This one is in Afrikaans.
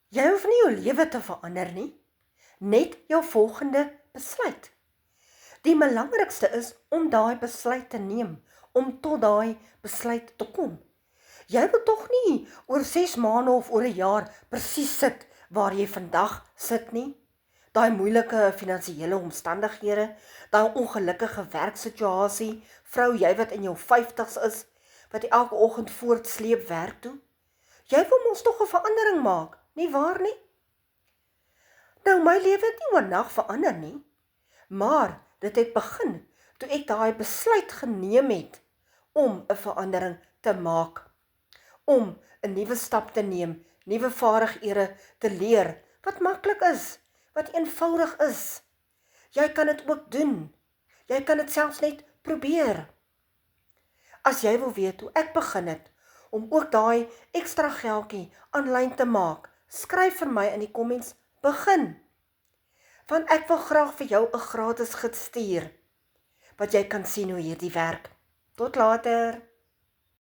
Jy hoef nie jou lewe te verander nie, net jou volgende besluit. Die belangrikste is om daai besluit te neem, om tot daai besluit te kom. Jy wil tog nie oor 6 maande of oor 'n jaar presies sit waar jy vandag sit nie. Daai moeilike finansiële omstandighede, daai ongelukkige werksituasie, vrou jy wat in jou 50's is, wat elke oggend voortsleep werk toe. Jy wil mos tog 'n verandering maak, nie waar nie? Nou, my lewe het nie oornag verander nie, maar dit het begin toe ek daai besluit geneem het om 'n verandering te maak, om 'n nuwe stap te neem, nuwe vaardighede te leer, wat maklik is, wat eenvoudig is. Jy kan dit ook doen. Jy kan dit selfs net probeer. As jy wil weet hoe ek begin het, om ook daai ekstra geldjie aanlyn te maak, skryf vir my in die comments, begin. Want ek wil graag vir jou 'n gratis gids stuur, wat jy kan sien hoe hierdie werk. Tot later!